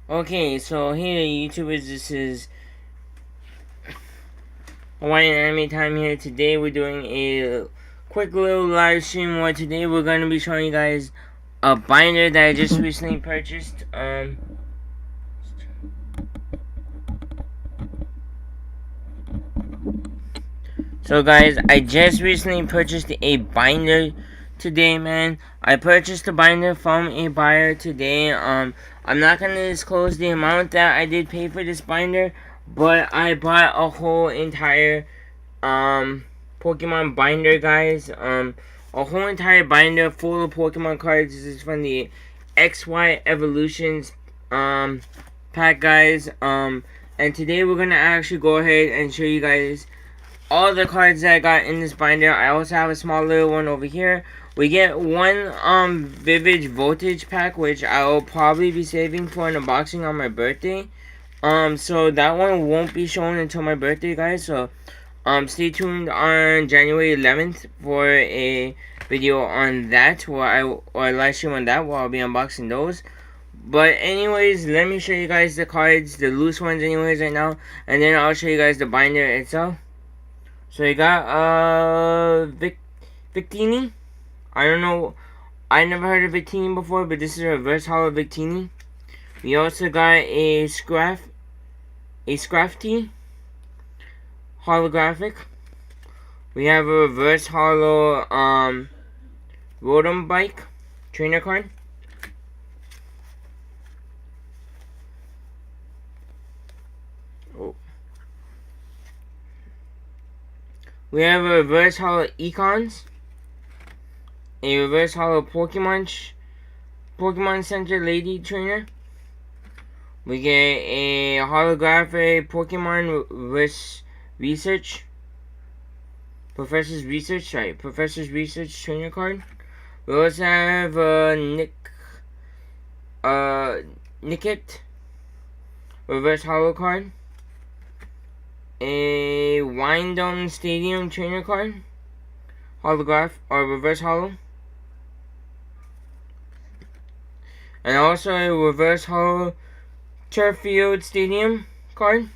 Okay, so hey YouTubers, this is Hawaiian Anime Time here. Today we're doing a quick little live stream where today we're going to be showing you guys a binder that I just recently purchased. So guys, I just recently purchased a binder today, man. I purchased a binder from a buyer today. I'm not gonna disclose the amount that I did pay for this binder, but I bought a whole entire Pokemon binder, guys. A whole entire binder full of Pokemon cards. This is from the XY Evolutions pack, guys. And today we're gonna actually go ahead and show you guys all the cards that I got in this binder. I also have a small little one over here. We get one Vivid Voltage pack, which I will probably be saving for an unboxing on my birthday. So that one won't be shown until my birthday, guys. So stay tuned on January 11th for a video on that, or a live stream on that, where I'll be unboxing those. But anyways, let me show you guys the cards, the loose ones anyways right now, and then I'll show you guys the binder itself. So you got Victini. I don't know. I never heard of Victini before, but this is a reverse hollow Victini. We also got a Scrafty holographic. We have a reverse hollow Rotom Bike trainer card. Oh. We have a reverse hollow Econs. A reverse hollow Pokemon Center Lady Trainer. We get a holographic Pokemon Research. Professor's Research Trainer card. We also have Nickit reverse hollow card. A Wyndham Stadium Trainer card. Holograph or reverse hollow. And also a reverse hollow Turffield Stadium card.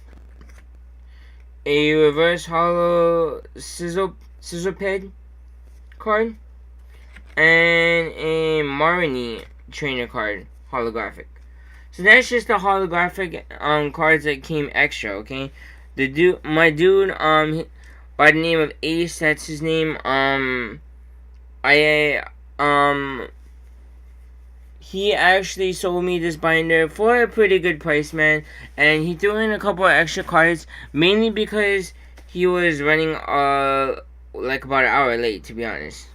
A reverse hollow Scissorped card. And a Marini trainer card, holographic. So that's just the holographic cards that came extra, okay? My dude by the name of Ace, that's his name. He actually sold me this binder for a pretty good price, man. And he threw in a couple of extra cards, mainly because he was running like about an hour late, to be honest.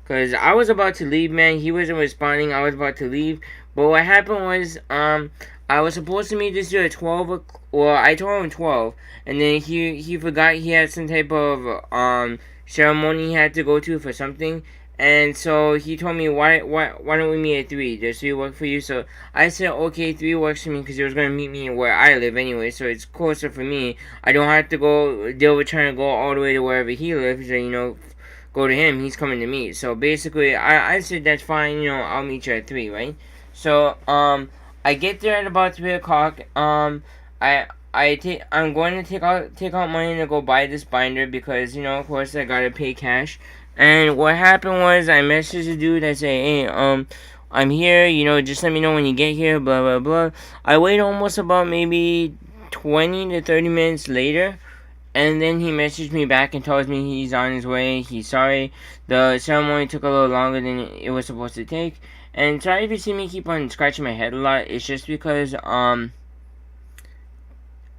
Because I was about to leave, man. He wasn't responding. I was about to leave. But what happened was, I was supposed to meet this dude at 12. Well, I told him 12. And then he forgot he had some type of ceremony he had to go to for something. And so he told me, why don't we meet at 3? Does 3 work for you? So I said, okay, 3 works for me, because he was going to meet me where I live anyway. So it's closer for me. I don't have to deal with trying to go all the way to wherever he lives. And, go to him. He's coming to me. So basically, I said, that's fine. I'll meet you at 3, right? So, I get there at about 3 o'clock. I'm going to take out money to go buy this binder because, of course, I gotta pay cash. And what happened was, I messaged the dude. I say, hey, I'm here. Just let me know when you get here. Blah blah blah. I wait almost about maybe 20 to 30 minutes later. And then he messaged me back and tells me he's on his way. He's sorry. The ceremony took a little longer than it was supposed to take. And sorry if you see me keep on scratching my head a lot. It's just because,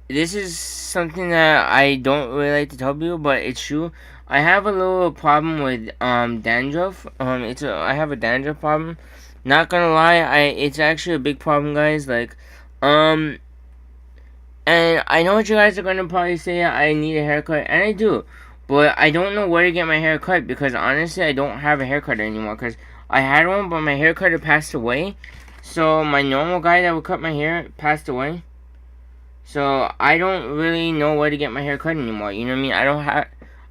this is something that I don't really like to tell people, but it's true. I have a little problem with, dandruff. I have a dandruff problem. Not gonna lie, it's actually a big problem, guys. And I know what you guys are going to probably say, I need a haircut, and I do. But I don't know where to get my hair cut, because honestly, I don't have a haircut anymore. Because I had one, but my hair cutter passed away. So my normal guy that would cut my hair passed away. So I don't really know where to get my hair cut anymore. You know what I mean? I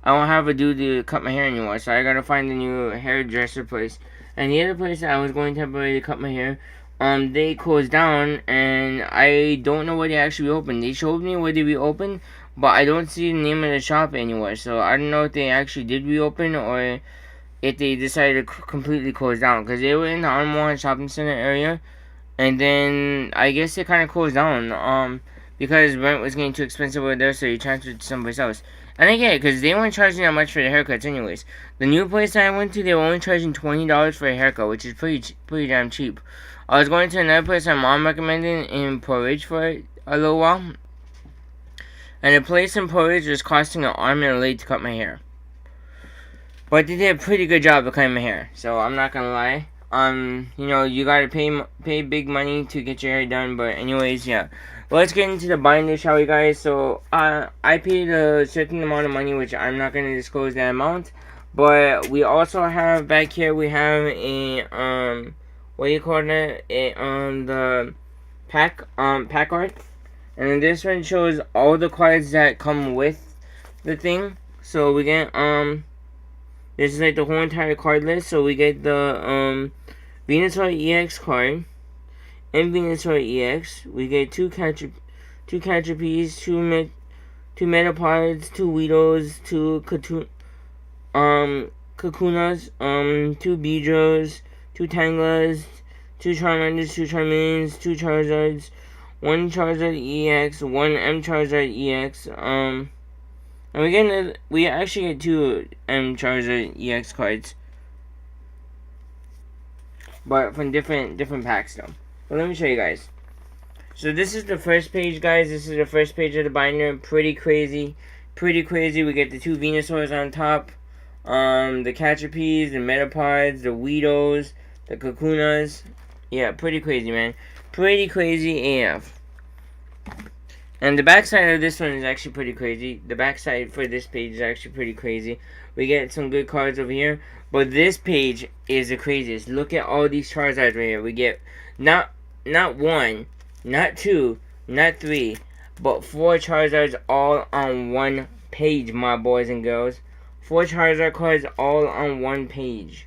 don't have a dude to cut my hair anymore. So I gotta find a new hairdresser place. And the other place that I was going temporarily to cut my hair, they closed down, and I don't know where they actually reopened. They showed me where they reopened, but I don't see the name of the shop anywhere. So I don't know if they actually did reopen or if they decided to completely close down, because they were in the Armor Shopping Center area, and then I guess they kind of closed down because rent was getting too expensive over there, so they transferred to someplace else. And I get it, because they weren't charging that much for the haircuts anyways. The new place that I went to, they were only charging $20 for a haircut, which is pretty damn cheap. I was going to another place my mom recommended in Porridge for a little while, and the place in Porridge was costing an arm and a leg to cut my hair. But they did a pretty good job of cutting my hair, so I'm not gonna lie. You know, you gotta pay big money to get your hair done. But anyways, yeah. Let's get into the binder, shall we, guys? So, I paid a certain amount of money, which I'm not gonna disclose that amount. But we also have back here, we have a what do you call it? The pack art, and then this one shows all the cards that come with the thing. So we get this is like the whole entire card list. So we get the Venusaur EX card and Venusaur EX. We get two Caterpies, two Metapods, two Weedles, two Kakunas, two Beedrills, two Tanglas, two Charmanders, two Charmeleons, two Charizards, one Charizard EX, one M Charizard EX, and we actually get two M Charizard EX cards, but from different packs though. But let me show you guys. So this is the first page, guys. This is the first page of the binder. Pretty crazy. We get the two Venusaurs on top, the Caterpies, the Metapods, the Weedles, the Kakunas. Yeah, pretty crazy, man. Pretty crazy AF. And the backside of this one is actually pretty crazy. The backside for this page is actually pretty crazy. We get some good cards over here. But this page is the craziest. Look at all these Charizards right here. We get not one, not two, not three, but 4 Charizards all on one page, my boys and girls. 4 Charizard cards all on one page.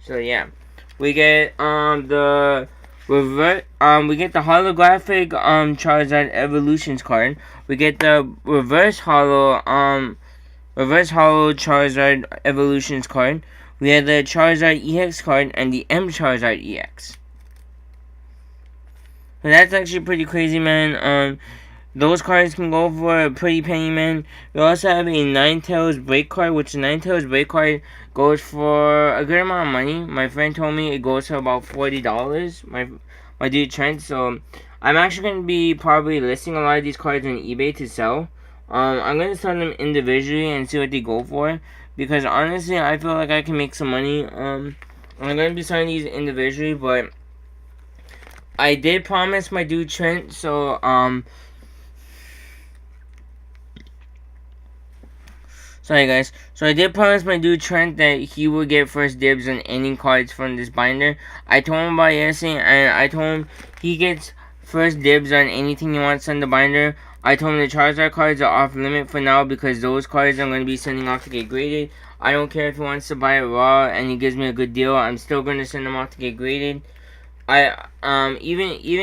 So yeah. We get the we get the holographic Charizard Evolutions card. We get the reverse holo Charizard Evolutions card. We have the Charizard EX card and the M Charizard EX. So that's actually pretty crazy, man. Those cards can go for a pretty penny, man. We also have a Ninetales Break card, which the Ninetales Break card goes for a good amount of money. My friend told me it goes for about $40. My dude Trent. So I'm actually gonna be probably listing a lot of these cards on eBay to sell. I'm gonna sell them individually and see what they go for, because honestly I feel like I can make some money. I'm gonna be selling these individually, but I did promise my dude Trent, so sorry guys. So I did promise my dude Trent that he would get first dibs on any cards from this binder. I told him about it yesterday, and I told him he gets first dibs on anything he wants on the binder. I told him the Charizard cards are off limit for now, because those cards I'm going to be sending off to get graded. I don't care if he wants to buy it raw and he gives me a good deal. I'm still going to send them off to get graded. Even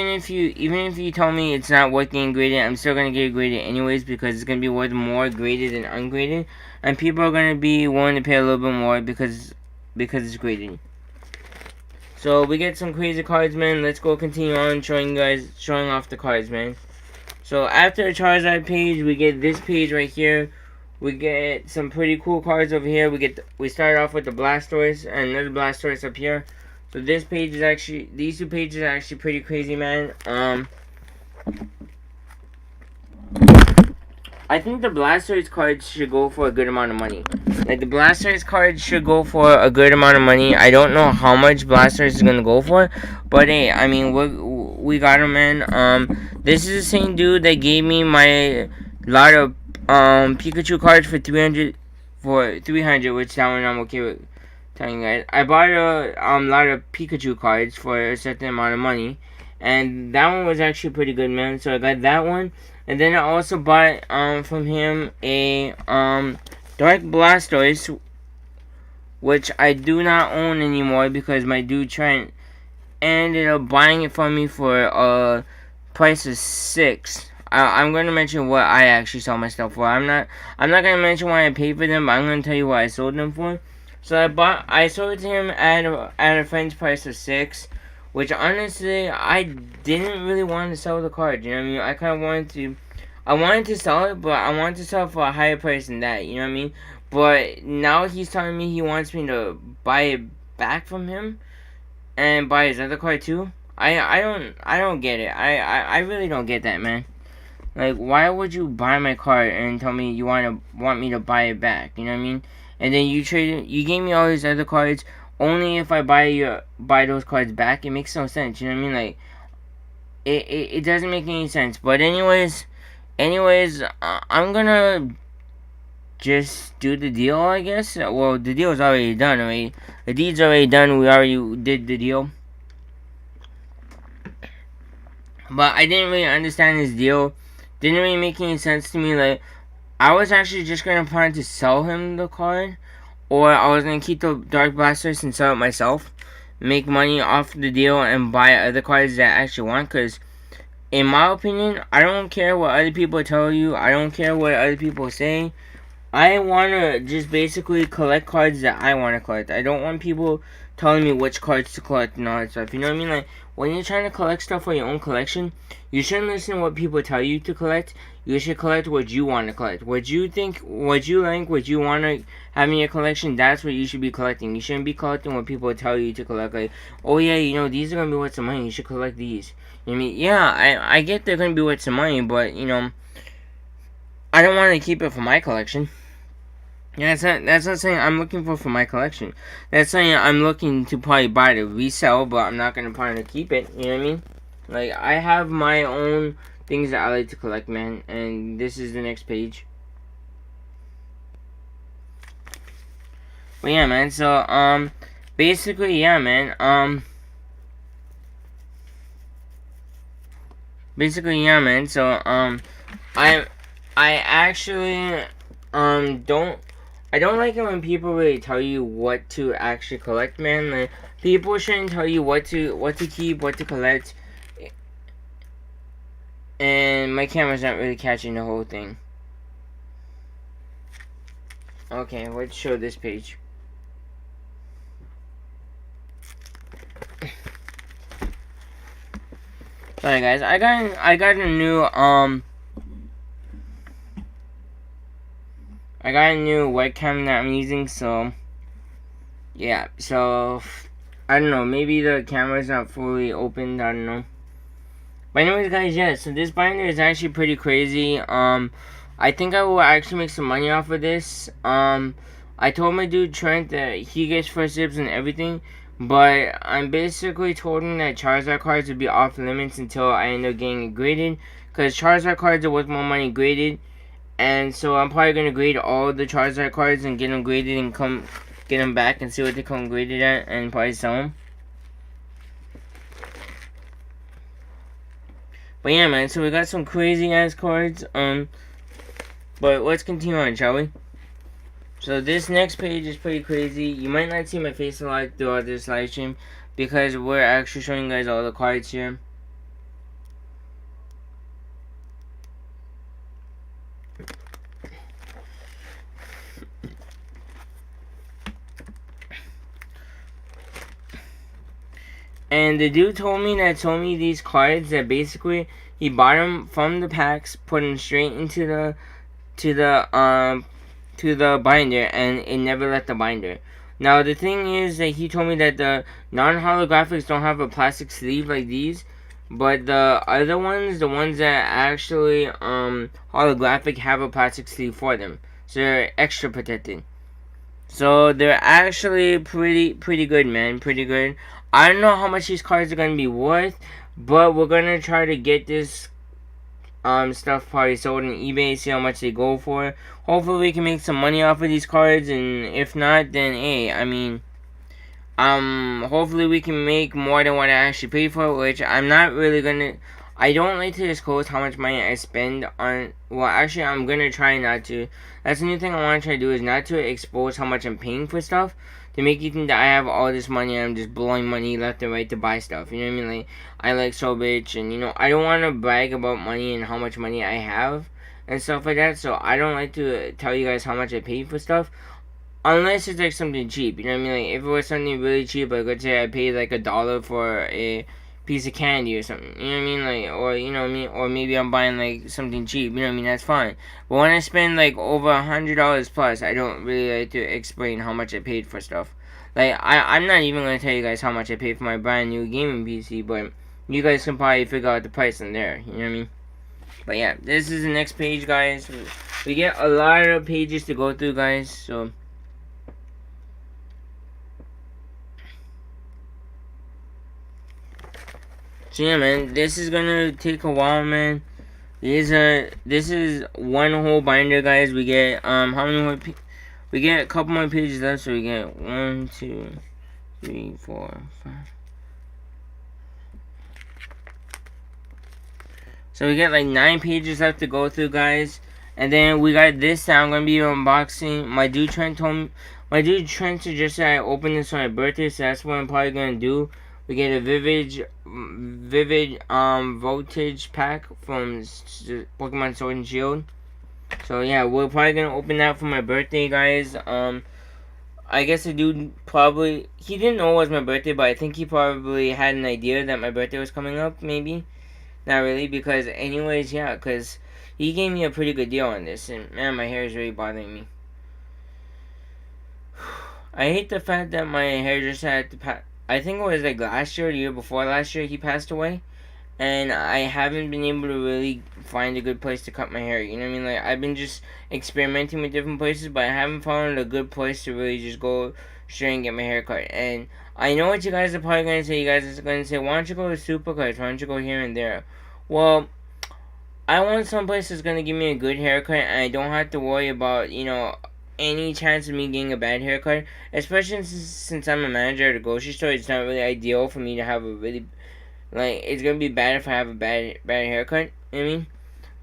if you tell me it's not worth getting graded, I'm still gonna get it graded anyways, because it's gonna be worth more graded than ungraded, and people are gonna be willing to pay a little bit more because it's graded. So we get some crazy cards, man. Let's go continue on showing off the cards, man. So after the Charizard page, we get this page right here. We get some pretty cool cards over here. We start off with the Blastoise and another Blastoise up here. So this page is actually, these two pages are actually pretty crazy, man. I think the Blastoise cards should go for a good amount of money. Like, the Blastoise cards should go for a good amount of money. I don't know how much Blastoise is gonna go for, but hey, I mean, we got him, man. This is the same dude that gave me my lot of Pikachu cards for 300, which that one I'm okay with telling you guys. I bought a lot of Pikachu cards for a certain amount of money, and that one was actually pretty good, man. So I got that one, and then I also bought from him a Dark Blastoise which I do not own anymore because my dude Trent ended up buying it from me for a price of 6. I'm gonna mention what I actually sold my stuff for. I'm not gonna mention why I paid for them, but I'm gonna tell you what I sold them for. So I sold it to him at a friend's price of 6, which honestly I didn't really want to sell the card. You know what I mean? I kind of wanted to sell it, but I wanted to sell it for a higher price than that. You know what I mean? But now he's telling me he wants me to buy it back from him and buy his other card too. I don't get it. I really don't get that, man. Like, why would you buy my card and tell me you want me to buy it back? You know what I mean? And then you gave me all these other cards only if I buy those cards back. It makes no sense. You know what I mean? Like, it doesn't make any sense. But anyways, I'm gonna just do the deal, I guess. Well, the deal's already done, right? The deed's already done. We already did the deal. But I didn't really understand this deal. Didn't really make any sense to me. Like, I was actually just gonna plan to sell him the card, or I was gonna keep the Dark Blasters and sell it myself, make money off the deal, and buy other cards that I actually want. Cause in my opinion, I don't care what other people tell you. I don't care what other people say. I want to just basically collect cards that I want to collect. I don't want people telling me which cards to collect and all that stuff. You know what I mean? Like, when you're trying to collect stuff for your own collection, you shouldn't listen to what people tell you to collect. You should collect what you want to collect. What you think, what you like, what you want to have in your collection, that's what you should be collecting. You shouldn't be collecting what people tell you to collect. Like, oh yeah, you know, these are going to be worth some money. You should collect these. You know what I mean? Yeah, I get they're going to be worth some money, but, you know, I don't want to keep it for my collection. Yeah, that's not saying I'm looking for my collection. That's saying I'm looking to probably buy to resell, but I'm not going to plan to keep it. You know what I mean? Like, I have my own things that I like to collect, man. And this is the next page. But yeah, man. So, basically, yeah, man. Basically, yeah, man. So, I actually, I don't like it when people really tell you what to actually collect, man. Like, people shouldn't tell you what to keep, what to collect. And my camera's not really catching the whole thing. Okay, let's show this page. Sorry guys, I got a new webcam that I'm using, so yeah, so I don't know, maybe the camera's not fully opened, I don't know. But anyways guys, yeah, so this binder is actually pretty crazy. I think I will actually make some money off of this. I told my dude Trent that he gets first dibs and everything, but I'm basically told him that Charizard cards would be off limits until I end up getting it graded, because Charizard cards are worth more money graded. And so I'm probably going to grade all the Charizard cards and get them graded and get them back and see what they come graded at and probably sell them. But yeah, man, so we got some crazy ass cards. But let's continue on, shall we? So this next page is pretty crazy. You might not see my face a lot throughout this live stream because we're actually showing you guys all the cards here. And the dude told me these cards that basically he bought them from the packs, put them straight into the binder, and it never left the binder. Now the thing is that he told me that the non-holographics don't have a plastic sleeve like these, but the other ones, the ones that actually holographic, have a plastic sleeve for them, so they're extra protected. So they're actually pretty good, man. Pretty good. I don't know how much these cards are gonna be worth, but we're gonna try to get this stuff probably sold on eBay, see how much they go for. Hopefully we can make some money off of these cards, and if not, then hey, I mean, hopefully we can make more than what I actually paid for, which I'm not really gonna. I don't like to disclose how much money I spend on. Well, actually, I'm gonna try not to. That's the new thing I want to try to do, is not to expose how much I'm paying for stuff. to make you think that I have all this money and I'm just blowing money left and right to buy stuff. You know what I mean? Like, I like so rich, and I don't want to brag about money and how much money I have and stuff like that. So I don't like to tell you guys how much I pay for stuff. Unless it's like something cheap, you know what I mean? Like if it was something really cheap, like let's say I paid like $1 for a piece of candy or something, you know what I mean? Like, or you know what I mean? Or maybe I'm buying like something cheap, you know what I mean? That's fine. But when I spend like over $100 plus, I don't really like to explain how much I paid for stuff. Like I'm not even gonna tell you guys how much I paid for my brand new gaming PC, but you guys can probably figure out the price in there, you know what I mean? But yeah, this is the next page, guys. We get a lot of pages to go through, guys, so. So yeah, man, this is gonna take a while, man. This is one whole binder, guys. We get how many more? We get a couple more pages left, so we get 1, 2, 3, 4, 5. So we get like 9 pages left to go through, guys. And then we got this that I'm gonna be unboxing. My dude Trent suggested I open this on my birthday, so that's what I'm probably gonna do. We get a vivid voltage pack from Pokemon Sword and Shield. So yeah, we're probably gonna open that for my birthday, guys. I guess the dude he didn't know it was my birthday, but I think he probably had an idea that my birthday was coming up, maybe. Not really, because anyways, yeah, because he gave me a pretty good deal on this, and man, my hair is really bothering me. I hate the fact that my hair just had to I think it was like last year or the year before last year he passed away, and I haven't been able to really find a good place to cut my hair, you know what I mean? Like, I've been just experimenting with different places, but I haven't found a good place to really just go straight and get my hair cut. And I know what you guys are probably going to say. You guys are going to say, why don't you go to Supercuts? Why don't you go here and there? Well, I want some place that's going to give me a good haircut, and I don't have to worry about, any chance of me getting a bad haircut. Especially since I'm a manager at a grocery store, it's not really ideal for me to have a really, it's going to be bad if I have a bad haircut, you know what I mean?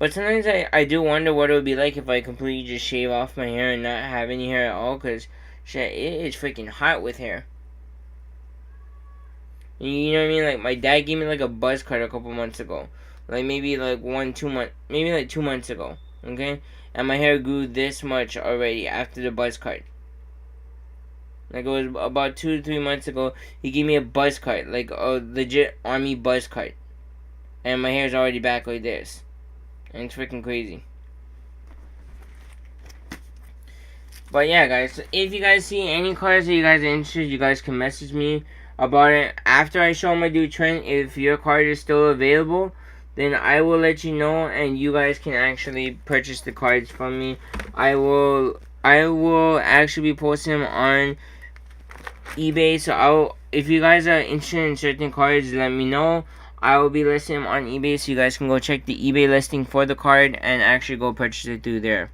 But sometimes I do wonder what it would be like if I completely just shave off my hair and not have any hair at all, because, shit, it is freaking hot with hair. You know what I mean? Like, my dad gave me, like, a buzz cut a couple months ago. Like, maybe, like, 2 months ago, okay? And my hair grew this much already after the buzz cut. Like, it was about 2 to 3 months ago, he gave me a buzz cut, like, a legit army buzz cut. And my hair's already back like this. And it's freaking crazy. But yeah, guys, if you guys see any cards that you guys are interested, you guys can message me about it after I show my dude Trent. If your card is still available, then I will let you know, and you guys can actually purchase the cards from me. I will actually be posting them on eBay. So if you guys are interested in certain cards, let me know. I will be listing them on eBay, so you guys can go check the eBay listing for the card and actually go purchase it through there.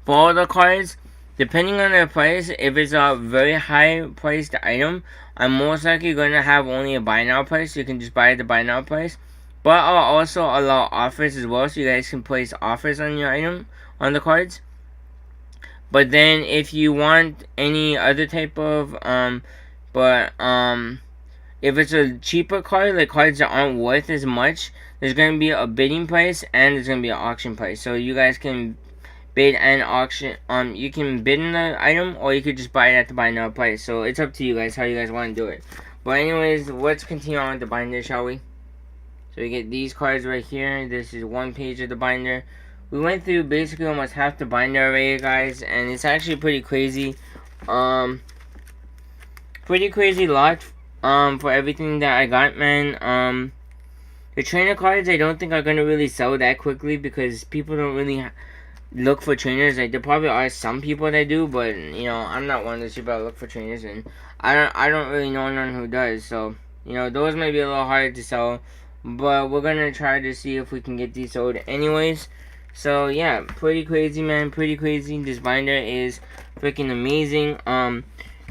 For all the cards, depending on their price, if it's a very high priced item, I'm most likely going to have only a buy now price. So you can just buy at the buy now price. But I'll also allow offers as well, so you guys can place offers on your item, on the cards. But then if you want any other type of, if it's a cheaper card, like cards that aren't worth as much, there's going to be a bidding price and there's going to be an auction price. So you guys can bid and auction. You can bid in the item, or you could just buy it at the buy now price. So it's up to you guys how you guys want to do it. But anyways, let's continue on with the binder, shall we? So we get these cards right here. This is one page of the binder. We went through basically almost half the binder already, guys, and it's actually pretty crazy. Pretty crazy lot. For everything that I got, man. The trainer cards I don't think are gonna really sell that quickly because people don't really look for trainers. Like, there probably are some people that do, but I'm not one of those people that look for trainers, and I don't really know none who does. So those might be a little hard to sell, but we're gonna try to see if we can get these sold anyways. So yeah, pretty crazy, man. Pretty crazy. This binder is freaking amazing.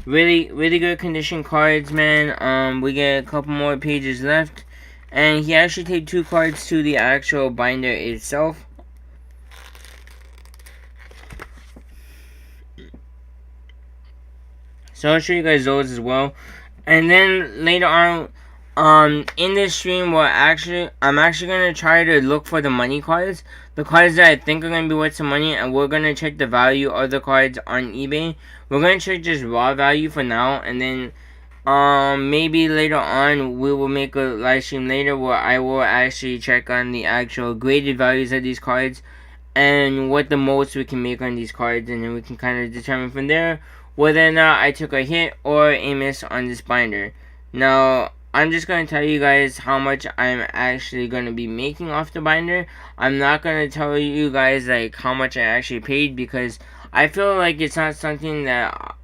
Really good condition cards, man. We get a couple more pages left, and he actually taped 2 cards to the actual binder itself. So I'll show you guys those as well. And then later on, in this stream, I'm actually gonna try to look for the money cards, the cards that I think are gonna be worth some money, and we're gonna check the value of the cards on eBay. We're gonna check just raw value for now, and then maybe later on we will make a live stream later where I will actually check on the actual graded values of these cards and what the most we can make on these cards, and then we can kind of determine from there whether or not I took a hit or a miss on this binder. Now, I'm just going to tell you guys how much I'm actually going to be making off the binder. I'm not going to tell you guys like how much I actually paid, because I feel like it's not something that,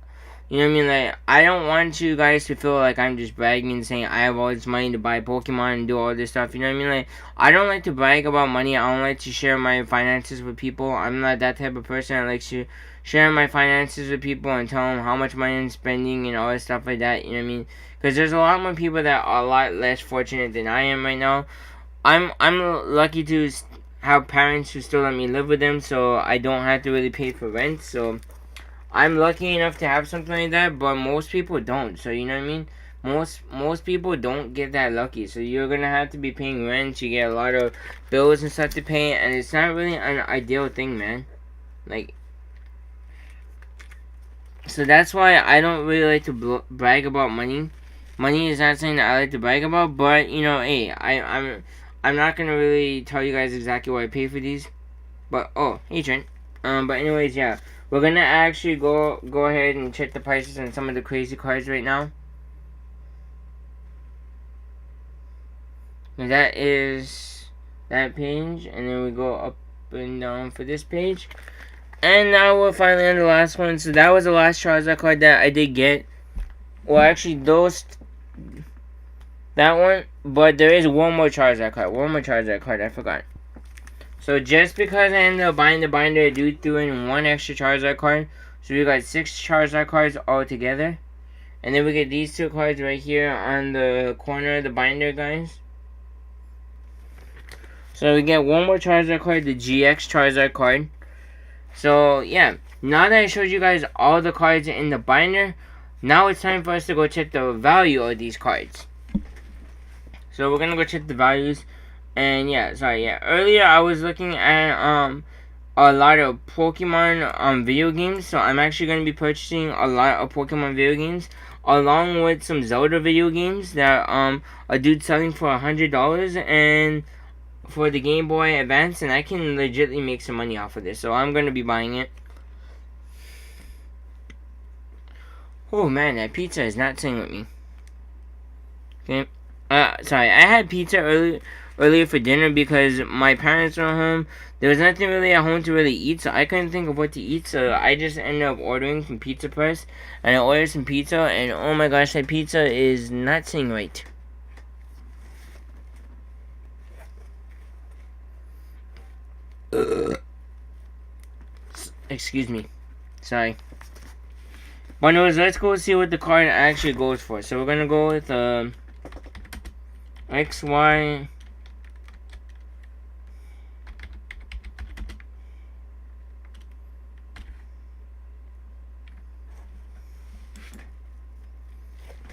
you know what I mean, like, I don't want you guys to feel like I'm just bragging and saying I have all this money to buy Pokemon and do all this stuff, you know what I mean? Like, I don't like to brag about money. I don't like to share my finances with people. I'm not that type of person that likes to share my finances with people and tell them how much money I'm spending and all this stuff like that, you know what I mean? Because there's a lot more people that are a lot less fortunate than I am right now. I'm lucky to have parents who still let me live with them, so I don't have to really pay for rent, so I'm lucky enough to have something like that, but most people don't. So you know what I mean? Most people don't get that lucky. So you're gonna have to be paying rent. You get a lot of bills and stuff to pay, and it's not really an ideal thing, man. Like, so that's why I don't really like to brag about money. Money is not something that I like to brag about, but you know, hey, I'm not gonna really tell you guys exactly what I pay for these. But oh, hey Trent. But anyways, yeah. We're gonna actually go ahead and check the prices on some of the crazy cards right now. And that is that page, and then we go up and down for this page. And now we're finally on the last one. So that was the last Charizard card that I did get. Well, actually, that one, but there is one more Charizard card. I forgot. So just because I ended up buying the binder, I do throw in one extra Charizard card. So we got 6 Charizard cards all together. And then we get these 2 cards right here on the corner of the binder, guys. So we get one more Charizard card, the GX Charizard card. So yeah, now that I showed you guys all the cards in the binder, now it's time for us to go check the value of these cards. So we're gonna go check the values. And yeah, earlier I was looking at a lot of Pokemon video games, so I'm actually going to be purchasing a lot of Pokemon video games along with some Zelda video games that a dude selling for $100 and for the Game Boy Advance, and I can legitimately make some money off of this, so I'm going to be buying it. Oh man, that pizza is not staying with me. Okay. Sorry, I had pizza earlier for dinner because my parents were home. There was nothing really at home to really eat, so I couldn't think of what to eat, so I just ended up ordering from Pizza Press, and I ordered some pizza, and oh my gosh, that pizza is not sitting right. Excuse me. Sorry. But anyways, let's go see what the card actually goes for. So we're gonna go with XY.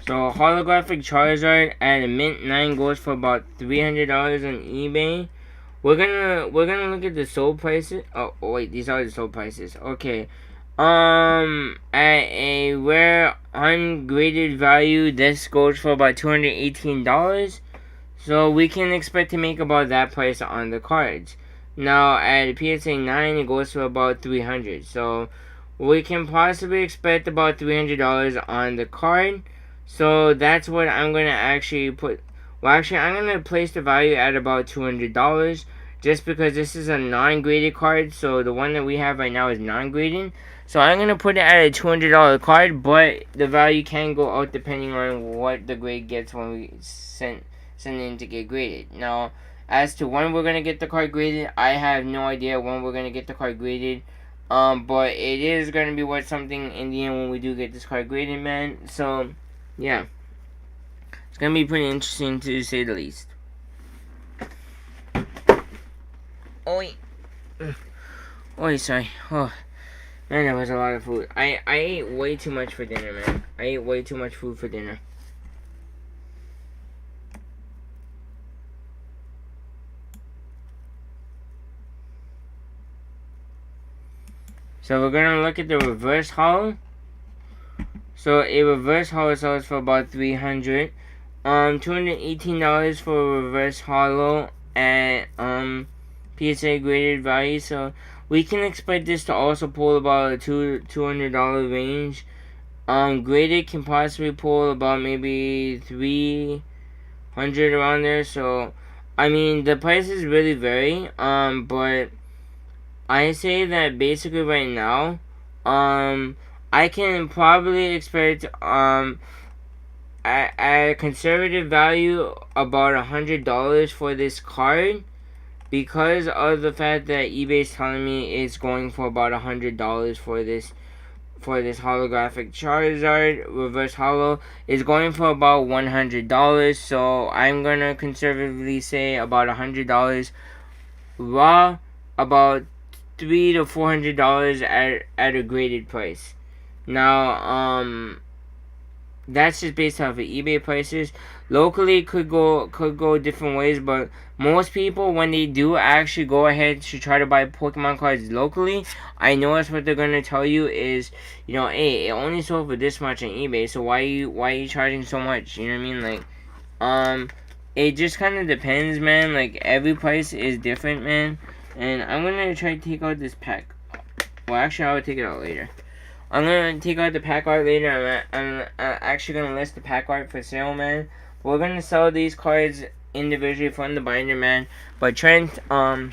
So holographic Charizard at a mint 9 goes for about $300 on eBay. We're gonna look at the sold prices. Oh wait, these are the sold prices. Okay. At a rare ungraded value, this goes for about $218. So we can expect to make about that price on the cards. Now at a PSA 9, it goes for about $300. So we can possibly expect about $300 on the card. So that's what I'm gonna actually put. Well, actually, I'm gonna place the value at about $200, just because this is a non-graded card. So the one that we have right now is non-graded. So I'm gonna put it at a $200 card, but the value can go out depending on what the grade gets when we send in to get graded. Now, as to when we're gonna get the card graded, I have no idea when we're gonna get the card graded. But it is gonna be worth something in the end when we do get this card graded, man. So yeah, it's gonna be pretty interesting to say the least. Oi, sorry. Oh, Man, that was a lot of food. I ate way too much for dinner, man. I ate way too much food for dinner. So we're gonna look at the reverse hollow. So a reverse hollow sells for about $300. $218 for a reverse hollow at PSA graded value. So we can expect this to also pull about a $200 range. Graded can possibly pull about maybe 300 around there. So I mean the prices really vary. But I say that basically right now, I can probably expect at a conservative value about $100 for this card, because of the fact that eBay's telling me it's going for about $100 for this holographic Charizard reverse hollow. Is going for about $100. So I'm gonna conservatively say about $100 raw, about $300 to $400 at a graded price. Now, that's just based off of eBay prices. Locally, could go different ways, but most people, when they do actually go ahead to try to buy Pokemon cards locally, I notice what they're gonna tell you is, hey, it only sold for this much on eBay, so why are you charging so much? You know what I mean? Like, it just kind of depends, man. Like, every price is different, man. And I'm gonna try to take out this pack. Well, actually, I will take it out later. I'm gonna take out the pack art later. I'm actually gonna list the pack art for sale, man. We're gonna sell these cards individually from the binder, man. But Trent, don't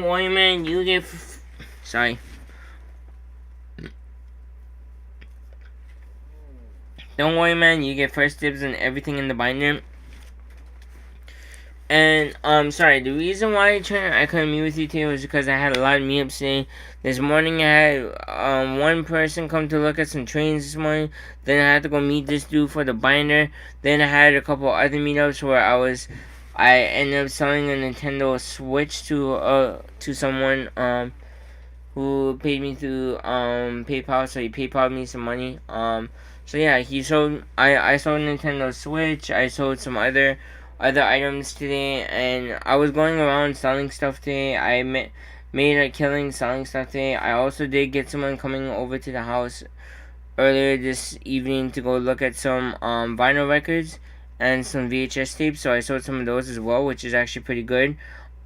worry, man. You get sorry. Don't worry, man. You get first dibs on everything in the binder. And sorry, the reason why I couldn't meet with you today was because I had a lot of meetups today. This morning I had one person come to look at some trains this morning. Then I had to go meet this dude for the binder. Then I had a couple other meetups where I ended up selling a Nintendo Switch to someone who paid me through PayPal. So he PayPal'd me some money. So yeah, I sold a Nintendo Switch. I sold some other items today, and I was going around selling stuff today. I made a killing selling stuff today. I also did get someone coming over to the house earlier this evening to go look at some vinyl records and some VHS tapes, so I sold some of those as well, which is actually pretty good.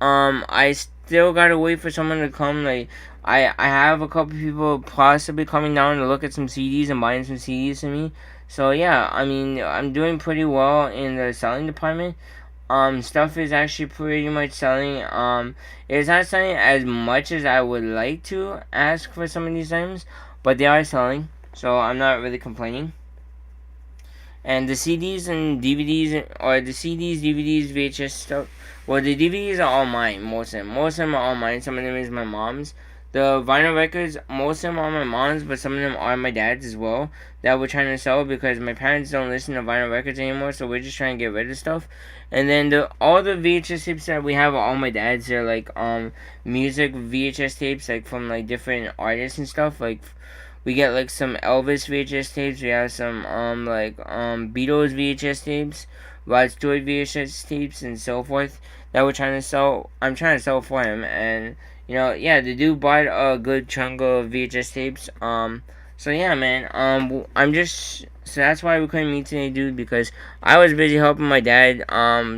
I still gotta wait for someone to come. Like, I have a couple people possibly coming down to look at some CDs and buying some CDs to me. So yeah, I mean, I'm doing pretty well in the selling department. Stuff is actually pretty much selling. It's not selling as much as I would like to ask for some of these items, but they are selling, so I'm not really complaining. And the CDs and DVDs, or the CDs, DVDs, VHS stuff. Well, the DVDs are all mine. Most of them are all mine. Some of them is my mom's. The vinyl records, most of them are my mom's, but some of them are my dad's as well, that we're trying to sell because my parents don't listen to vinyl records anymore, so we're just trying to get rid of stuff. And then all the VHS tapes that we have are all my dad's. They're like music VHS tapes, like from like different artists and stuff. Like, we get like some Elvis VHS tapes. We have some Beatles VHS tapes, Rod Stewart VHS tapes, and so forth that we're trying to sell. I'm trying to sell for him, and yeah, the dude bought a good chunk of VHS tapes. So yeah, man. So that's why we couldn't meet today, dude, because I was busy helping my dad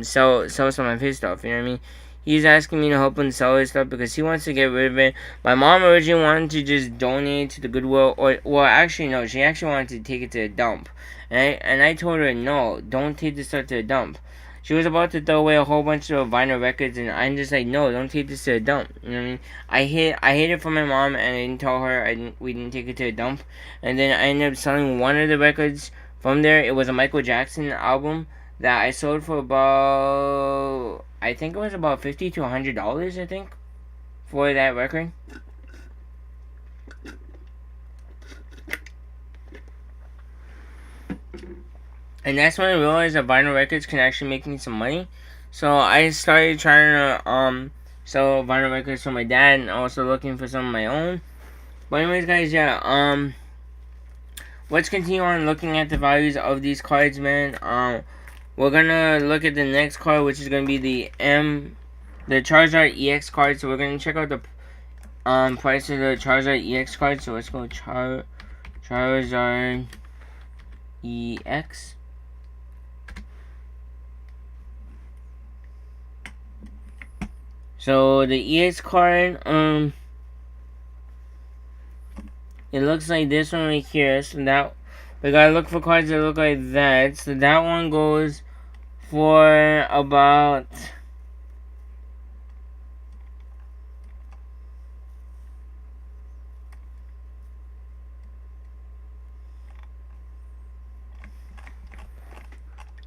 sell some of his stuff. You know what I mean? He's asking me to help him sell his stuff because he wants to get rid of it. My mom originally wanted to just donate to the Goodwill, well, actually no, she actually wanted to take it to a dump, and I told her no, don't take this stuff to a dump. She was about to throw away a whole bunch of vinyl records, and I'm just like, no, don't take this to a dump. You know what I mean? I hid it from my mom, and I didn't tell her. We didn't take it to a dump, and then I ended up selling one of the records from there. It was a Michael Jackson album that I sold for about, I think it was about $50 to $100. I think for that record. And that's when I realized that vinyl records can actually make me some money. So I started trying to So vinyl records for my dad, and also looking for some of my own. But anyways, guys, yeah. Let's continue on looking at the values of these cards, man. We're gonna look at the next card, which is gonna be the Charizard EX card. So we're gonna check out the price of the Charizard EX card. So let's go Charizard EX. So the EX card, it looks like this one right here. So that we gotta look for cards that look like that. So that one goes for about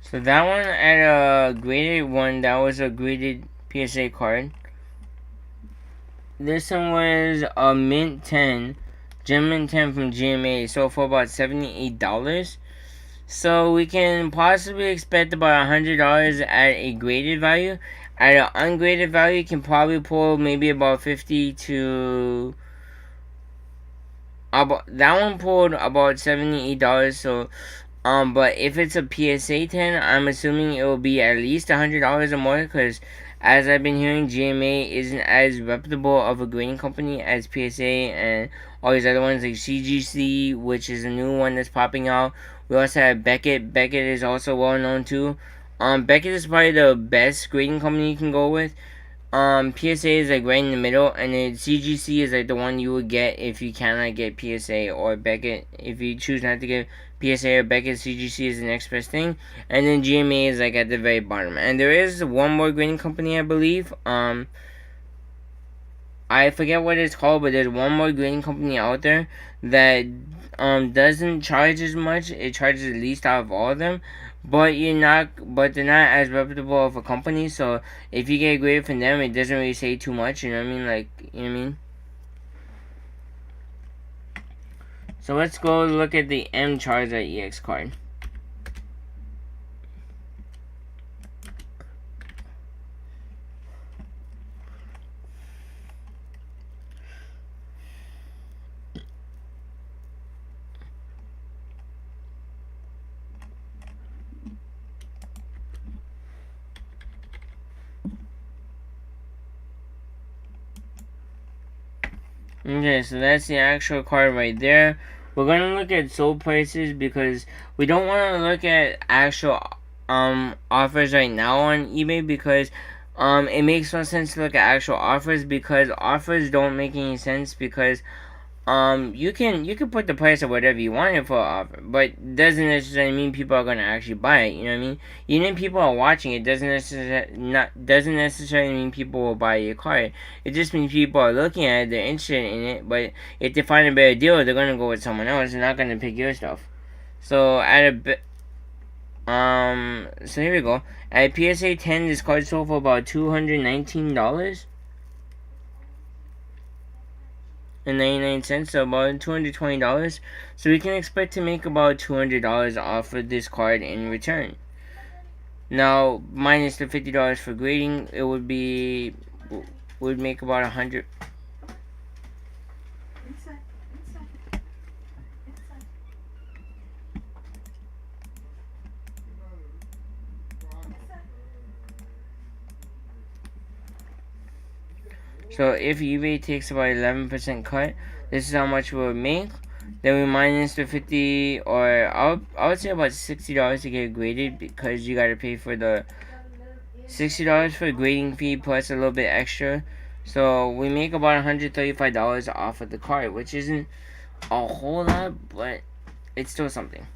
so that one at a graded one, that was a graded PSA card. This one was a mint 10, gem mint 10 from GMA, so for about $78. So we can possibly expect about $100 at a graded value. At an ungraded value, you can probably pull maybe about 50 to about that one pulled about $78. So but if it's a PSA 10, I'm assuming it will be at least $100 or more, because as I've been hearing, GMA isn't as reputable of a grading company as PSA and all these other ones like CGC, which is a new one that's popping out. We also have Beckett. Beckett is also well known too. Beckett is probably the best grading company you can go with. PSA is like right in the middle, and then CGC is like the one you would get if you cannot get PSA or Beckett. If you choose not to get PSA or Beckett, CGC is the next best thing, and then GMA is like at the very bottom. And there is one more grading company, I believe. I forget what it's called, but there's one more grading company out there that doesn't charge as much. It charges the least out of all of them, but they're not as reputable of a company. So if you get graded from them, it doesn't really say too much. You know what I mean? Like, you know what I mean? So let's go look at the M Charizard EX card. Okay, so that's the actual card right there. We're gonna look at sold prices because we don't want to look at actual offers right now on eBay, because it makes no sense to look at actual offers, because offers don't make any sense, because you can put the price of whatever you want it for offer, but doesn't necessarily mean people are gonna actually buy it. You know what I mean? Even if people are watching it, doesn't necessarily mean people will buy your card. It just means people are looking at it, they're interested in it, but if they find a better deal, they're gonna go with someone else. They're not gonna pick your stuff. So so here we go. At PSA 10, this card sold for about $219. And 99 cents, so about $220. So we can expect to make about $200 off of this card in return. Now, minus the $50 for grading, it would make about 100. So if eBay takes about 11% cut, this is how much we would make. Then we minus the 50, or I would say about $60 to get graded, because you gotta pay for the $60 for grading fee plus a little bit extra. So we make about $135 off of the card, which isn't a whole lot, but it's still something.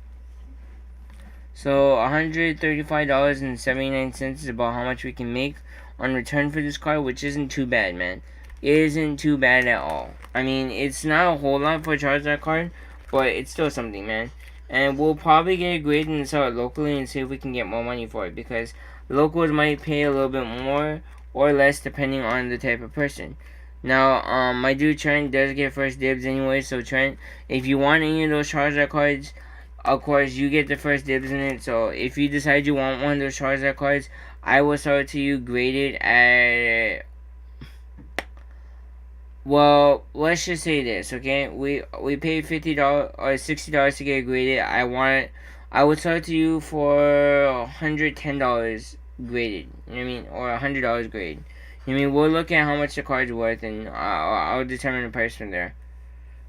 So $135.79 is about how much we can make on return for this card, which isn't too bad, man. It isn't too bad at all. I mean, it's not a whole lot for a Charizard card, but it's still something, man. And we'll probably get it graded and sell it locally and see if we can get more money for it, because locals might pay a little bit more or less depending on the type of person. Now, my dude Trent does get first dibs anyway, so Trent, if you want any of those Charizard cards, of course, you get the first dibs in it. So if you decide you want one of those Charizard cards, I will sell it to you graded at Well, let's just say this, okay? We paid $50 or $60 to get graded. I would sell it to you for $110 graded. You know what I mean? Or $100 graded. You know what I mean? We'll look at how much the card's worth, and I'll determine the price from there.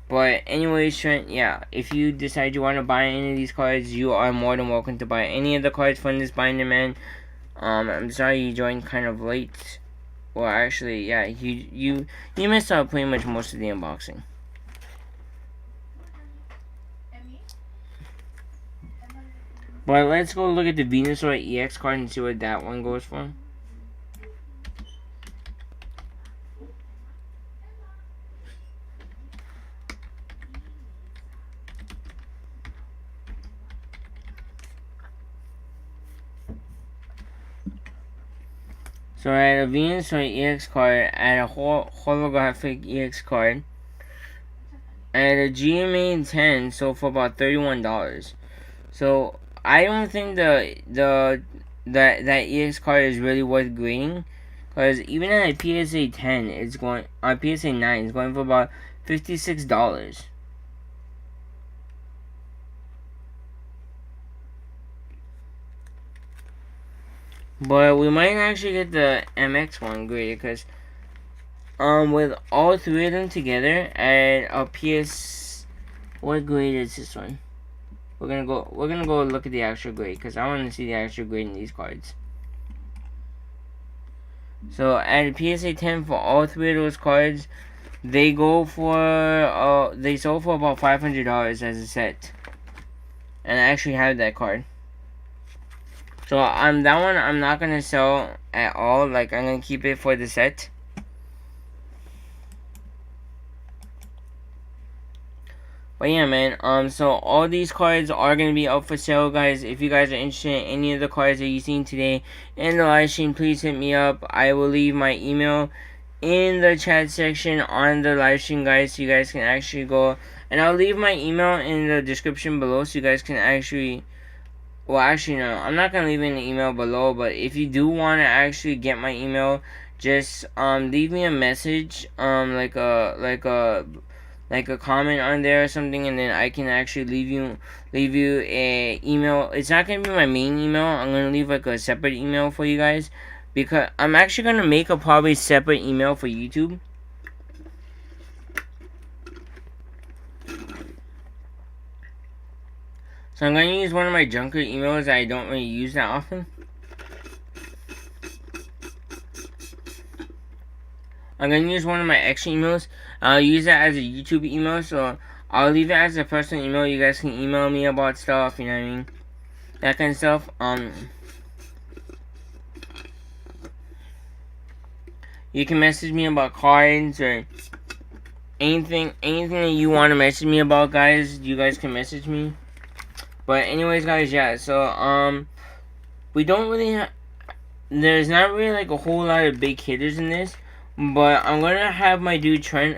But anyways, Trent, yeah, if you decide you want to buy any of these cards, you are more than welcome to buy any of the cards from this binder, man. I'm sorry you joined kind of late. Well, actually, yeah, you missed out pretty much most of the unboxing. But let's go look at the Venusaur EX card and see what that one goes for. So I had a Venusaur EX card, I had a holographic EX card, I had a GMA 10, so for about $31. So I don't think that EX card is really worth grading, because even at a PSA 10, it's going on PSA 9, it's going for about $56. But we might actually get the MX one graded, because with all three of them together at a PS, what grade is this one? We're gonna go look at the actual grade, because I want to see the actual grade in these cards. So at PSA 10 for all three of those cards, they go for they sold for about $500 as a set, and I actually have that card. So that one I'm not gonna sell at all. Like, I'm gonna keep it for the set. But yeah, man, so all these cards are going to be up for sale, guys. If you guys are interested in any of the cards that you've seen today in the live stream, please hit me up. I will leave my email in the chat section on the live stream, guys, so you guys can actually go. And I'll leave my email in the description below, so you guys can actually... Well, actually, no. I'm not going to leave it in the email below, but if you do want to actually get my email, just leave me a message, like a comment on there or something, and then I can actually leave you a email. It's not gonna be my main email. I'm gonna leave like a separate email for you guys, because I'm actually gonna make a probably separate email for YouTube. So I'm gonna use one of my junker emails that I don't really use that often. I'm gonna use one of my extra emails. I'll use that as a YouTube email, so I'll leave it as a personal email. You guys can email me about stuff, you know what I mean? That kind of stuff. You can message me about cards or anything that you want to message me about, guys. You guys can message me. But anyways, guys, yeah. So we don't really there's not really like a whole lot of big hitters in this. But I'm gonna have my dude Trent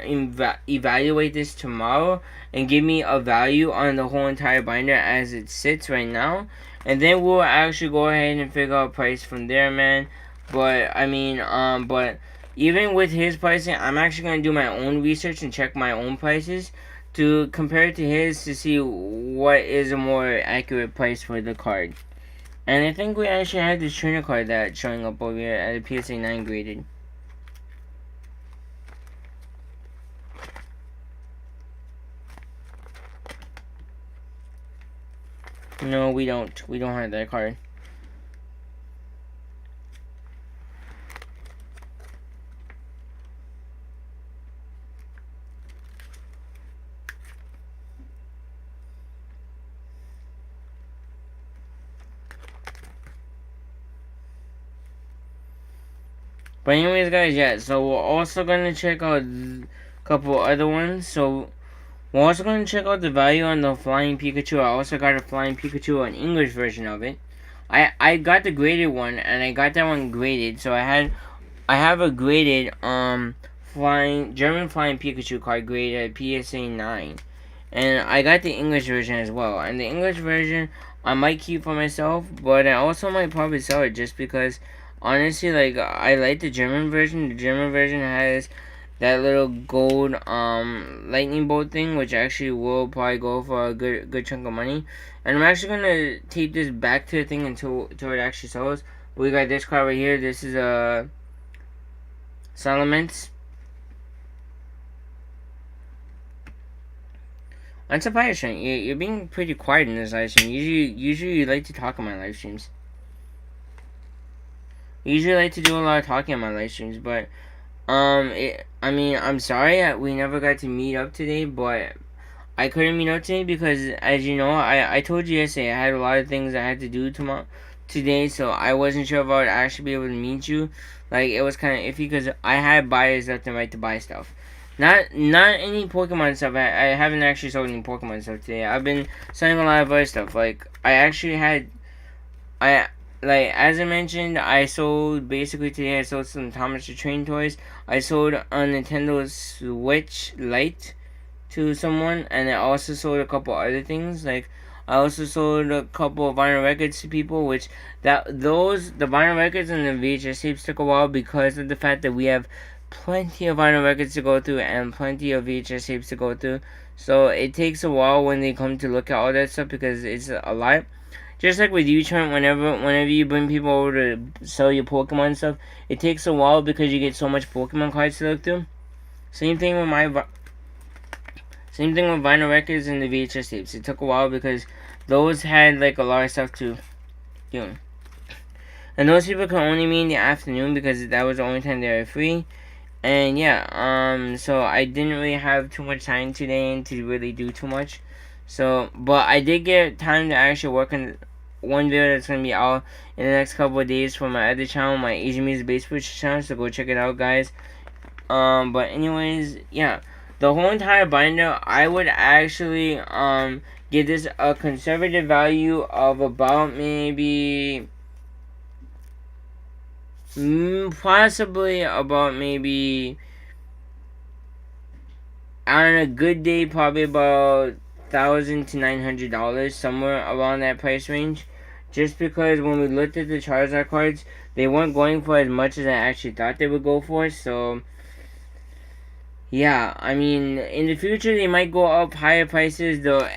evaluate this tomorrow and give me a value on the whole entire binder as it sits right now, and then we'll actually go ahead and figure out price from there, man. But I mean, but even with his pricing, I'm actually gonna do my own research and check my own prices to compare it to his to see what is a more accurate price for the card. And I think we actually had this trainer card that's showing up over here at a PSA 9 graded. No, we don't. We don't have that card. But anyways, guys, yeah. So we're also gonna check out a couple other ones. So we're also going to check out the value on the Flying Pikachu. I also got a Flying Pikachu, an English version of it. I got the graded one, and I got that one graded. So I have a graded German Flying Pikachu card graded at PSA 9. And I got the English version as well. And the English version I might keep for myself, but I also might probably sell it just because honestly, like, I like the German version. The German version has that little gold lightning bolt thing, which actually will probably go for a good chunk of money. And I'm actually gonna tape this back to the thing until it actually sells. We got this card right here. This is a Salamence. I'm surprised, Trent. You're being pretty quiet in this live stream. Usually you like to talk on my live streams. Usually like to do a lot of talking on my live streams, but I mean, I'm sorry that we never got to meet up today, but I couldn't meet up today because, as you know, I told you yesterday I had a lot of things I had to do today, so I wasn't sure if I would actually be able to meet you. Like, it was kind of iffy because I had buyers left and right to buy stuff. Not any Pokemon stuff. I haven't actually sold any Pokemon stuff today. I've been selling a lot of other stuff. Like, I actually had, I like, as I mentioned, I sold basically today. I sold some Thomas the Train toys. I sold a Nintendo Switch Lite to someone, and I also sold a couple other things. Like, I also sold a couple of vinyl records to people, which the vinyl records and the VHS tapes took a while because of the fact that we have plenty of vinyl records to go through and plenty of VHS tapes to go through. So it takes a while when they come to look at all that stuff because it's a lot. Just like with you, Trent, whenever you bring people over to sell your Pokemon stuff, it takes a while because you get so much Pokemon cards to look through. Same thing with vinyl records and the VHS tapes. It took a while because those had like a lot of stuff to do. And those people could only meet in the afternoon because that was the only time they were free. And yeah, so I didn't really have too much time today to really do too much. So, but I did get time to actually work on one video that's gonna be out in the next couple of days for my other channel, my Asian Music Bass Push channel. So go check it out, guys. But anyways, yeah, the whole entire binder, I would actually give this a conservative value of about maybe possibly about maybe on a good day probably about $1,000 to $900, somewhere around that price range. Just because when we looked at the Charizard cards, they weren't going for as much as I actually thought they would go for. So yeah, I mean, in the future they might go up higher prices. The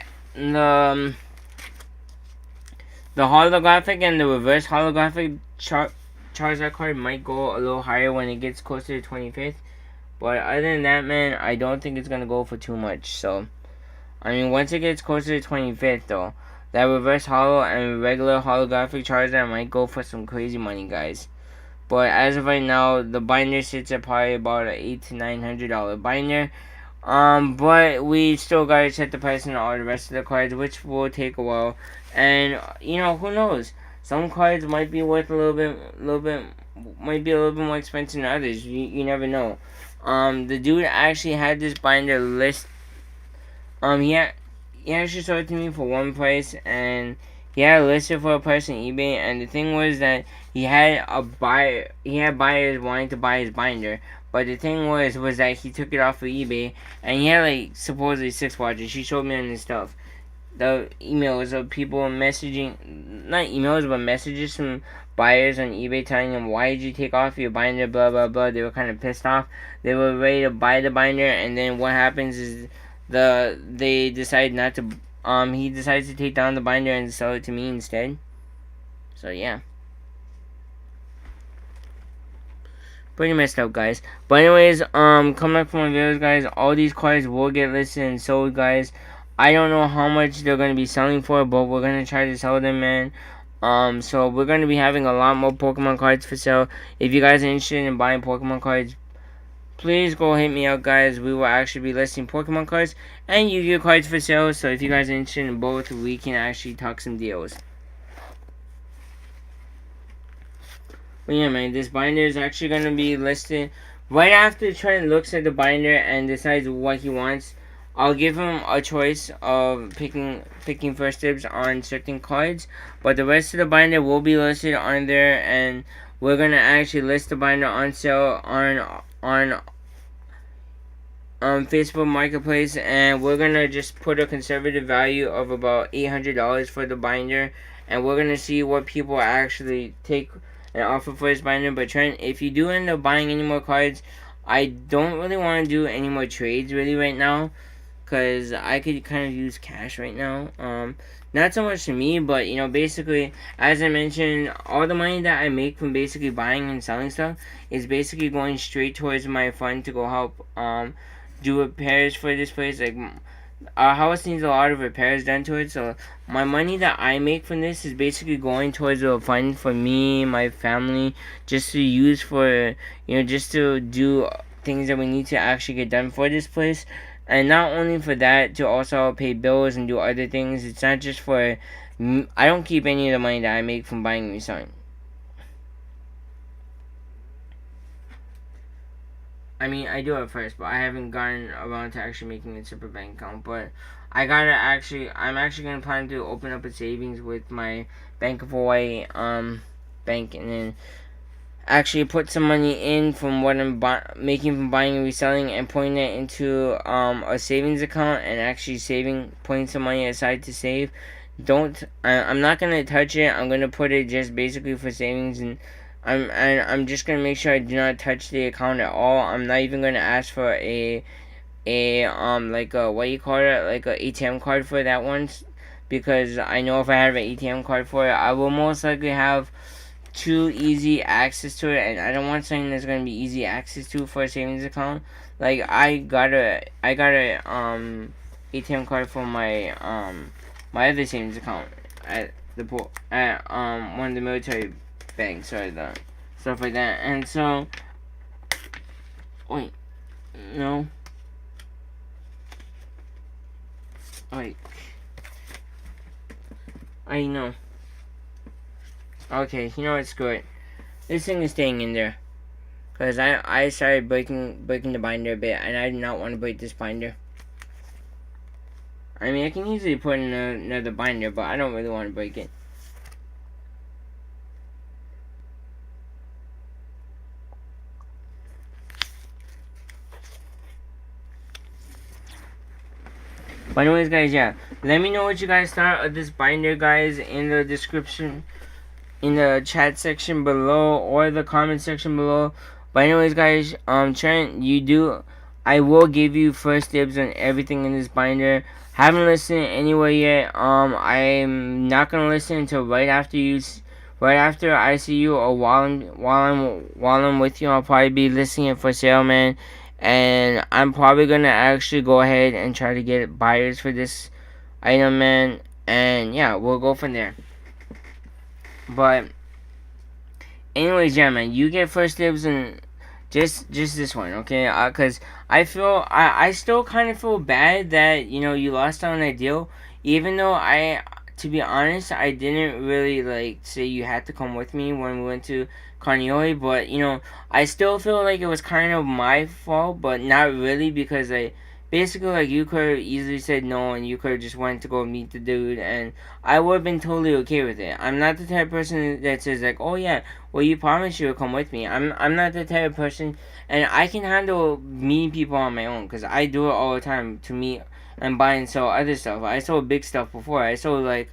holographic and the reverse holographic Charizard card might go a little higher when it gets closer to 25th. But other than that, man, I don't think it's going to go for too much. So, I mean, once it gets closer to 25th, though, that reverse holo and regular holographic Charizard might go for some crazy money, guys. But as of right now, the binder sits at probably about an $800 to $900 binder. But we still gotta set the price on all the rest of the cards, which will take a while. And you know, who knows? Some cards might be worth a little bit, might be a little bit more expensive than others. You never know. The dude actually had this binder list. He actually sold it to me for one price, and he had it listed for a price on eBay. And the thing was that he had buyers wanting to buy his binder. But the thing was that he took it off of eBay, and he had like supposedly 6 watches. She showed me on his stuff. The emails of people messaging, not emails, but messages from buyers on eBay telling them, why did you take off your binder, blah, blah, blah. They were kind of pissed off. They were ready to buy the binder, and then what happens is they decide not to, he decides to take down the binder and sell it to me instead. So, yeah. Pretty messed up, guys. But anyways, coming up from my videos, guys, all these cards will get listed and sold, guys. I don't know how much they're going to be selling for, but we're going to try to sell them, man. So we're going to be having a lot more Pokemon cards for sale. If you guys are interested in buying Pokemon cards, please go hit me up, guys. We will actually be listing Pokemon cards and Yu-Gi-Oh cards for sale. So if you guys are interested in both, we can actually talk some deals. But yeah, man, this binder is actually going to be listed right after Trent looks at the binder and decides what he wants. I'll give him a choice of picking first dibs on certain cards, but the rest of the binder will be listed on there, and we're gonna actually list the binder on sale on Facebook Marketplace, and we're gonna just put a conservative value of about $800 for the binder, and we're gonna see what people actually take and offer for this binder. But Trent, if you do end up buying any more cards, I don't really want to do any more trades really right now, because I could kind of use cash right now. Not so much to me, but basically, as I mentioned, all the money that I make from basically buying and selling stuff is basically going straight towards my fund to go help do repairs for this place. Like, our house needs a lot of repairs done to it, so my money that I make from this is basically going towards a fund for me, my family, just to use for just to do things that we need to actually get done for this place. And not only for that, to also pay bills and do other things. It's not just for I don't keep any of the money that I make from buying and reselling. I mean, I do it first, but I haven't gotten around to actually making a separate bank account. But I'm actually gonna plan to open up a savings with my Bank of Hawaii bank, and then actually put some money in from what I'm making from buying and reselling, and putting it into a savings account, and actually putting some money aside to save. I'm not gonna touch it. I'm gonna put it just basically for savings, and I'm just gonna make sure I do not touch the account at all. I'm not even gonna ask for a like a, what do you call it, like a ATM card for that one, because I know if I have an ATM card for it, I will most likely have too easy access to it, and I don't want something that's gonna be easy access to for a savings account. Like, I got a ATM card for my other savings account at one of the military banks, or the stuff like that. And so, wait, no, wait, I know. Okay, you know what? Screw it. This thing is staying in there. Because I started breaking the binder a bit, and I do not want to break this binder. I mean, I can easily put in another binder, but I don't really want to break it. But anyways, guys, yeah. Let me know what you guys thought of this binder, guys, in the description, in the chat section below, or the comment section below. But anyways, guys, Trent, I will give you first dibs on everything in this binder. Haven't listened anywhere yet. I'm not gonna listen until right after I see you, or while I'm with you. I'll probably be listening it for sale, man. And I'm probably gonna actually go ahead and try to get buyers for this item, man. And yeah, we'll go from there. But anyways, yeah, man, you get first dibs and just this one, okay? Cause I still kind of feel bad that you lost out on that deal, even though to be honest, I didn't really like say you had to come with me when we went to Kaneohe, but I still feel like it was kind of my fault, but not really, because basically, like, you could have easily said no, and you could have just went to go meet the dude, and I would have been totally okay with it. I'm not the type of person that says, like, oh yeah, well, you promised you would come with me. I'm not the type of person, and I can handle meeting people on my own, because I do it all the time to meet and buy and sell other stuff. I sold big stuff before. I sold, like,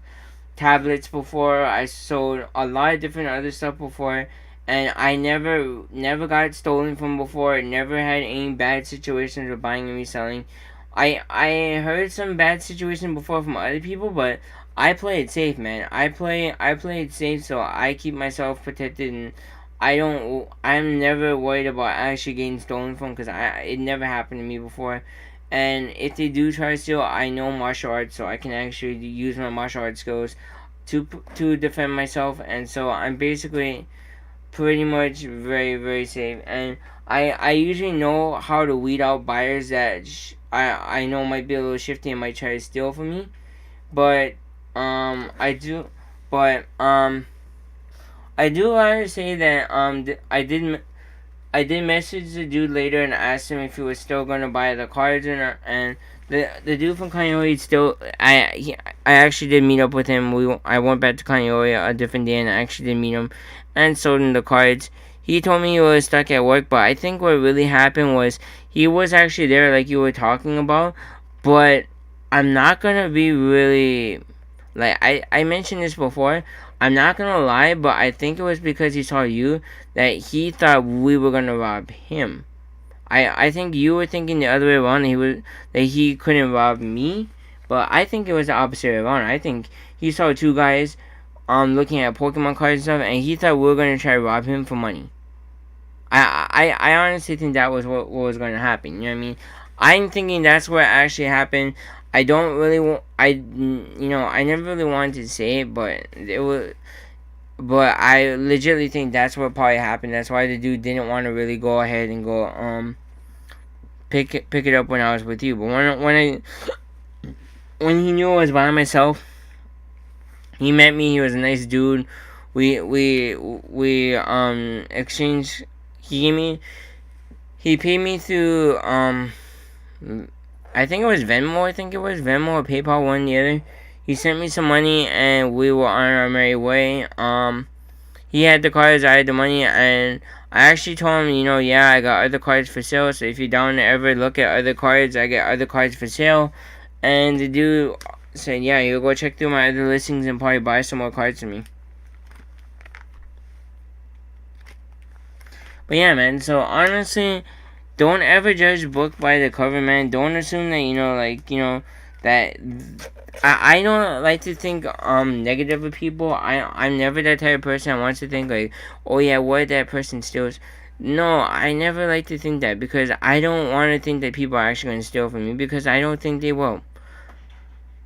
tablets before. I sold a lot of different other stuff before, and I never got stolen from before. Never had any bad situations with buying and reselling. I heard some bad situations before from other people, but I play it safe, man. I play it safe, so I keep myself protected, and I'm never worried about actually getting stolen from, because it never happened to me before. And if they do try to steal, I know martial arts, so I can actually use my martial arts skills to defend myself. And so I'm basically pretty much very, very safe. And I usually know how to weed out buyers that I know might be a little shifty and might try to steal from me. But I do, but I do want to say that I did message the dude later and asked him if he was still gonna buy the cards or not. And the dude from Kaneohe still, I actually did meet up with him. I went back to Kaneohe a different day, and I actually did meet him and sold him the cards. He told me he was stuck at work, but I think what really happened was he was actually there, like you were talking about. But I'm not gonna be really, like, I mentioned this before. I'm not gonna lie, but I think it was because he saw you that he thought we were gonna rob him. I think you were thinking the other way around. That he couldn't rob me, but I think it was the opposite way around. I think he saw two guys looking at Pokemon cards and stuff, and he thought we were gonna try to rob him for money. I honestly think that was what was going to happen. You know what I mean? I'm thinking that's what actually happened. I don't really want. I never really wanted to say it, but it was. But I legitimately think that's what probably happened. That's why the dude didn't want to really go ahead and go pick it up when I was with you. But when he knew I was by myself, he met me. He was a nice dude. We exchanged. He paid me through I think it was Venmo. I think it was Venmo or PayPal, one or the other. He sent me some money and we were on our merry way. He had the cards, I had the money, and I actually told him, yeah, I got other cards for sale. So if you're down to ever look at other cards, I get other cards for sale. And the dude said, yeah, you'll go check through my other listings and probably buy some more cards from me. But yeah, man, so honestly, don't ever judge a book by the cover, man. Don't assume that, that I don't like to think negative of people. I'm never that type of person that wants to think like, oh yeah, what if that person steals? No, I never like to think that because I don't want to think that people are actually going to steal from me because I don't think they will.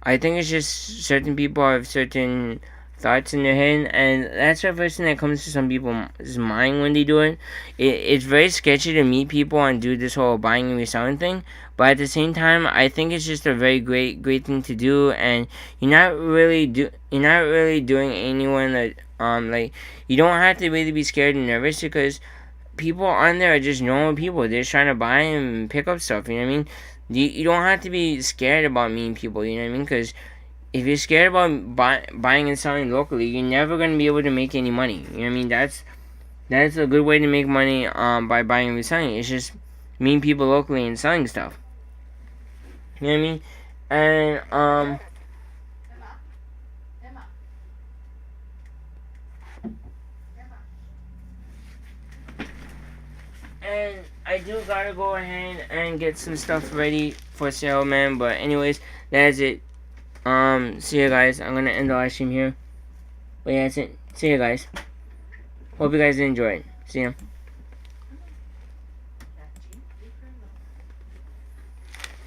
I think it's just certain people have certain thoughts in their head, and that's the first thing that comes to some people's mind when they do it. It's very sketchy to meet people and do this whole buying and reselling thing, but at the same time, I think it's just a very great thing to do, and you're not really doing anyone that like you don't have to really be scared and nervous because people on there are just normal people. They're just trying to buy and pick up stuff. You know what I mean? You don't have to be scared about meeting people. You know what I mean? Because if you're scared about buying and selling locally, you're never gonna be able to make any money. You know what I mean? That's a good way to make money by buying and reselling. It's just meeting people locally and selling stuff. You know what I mean? And and I do gotta go ahead and get some stuff ready for sale, man. But anyways, that's it. See you guys. I'm gonna end the live stream here. But yeah, that's it. See you guys. Hope you guys enjoyed. See ya.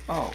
Oh.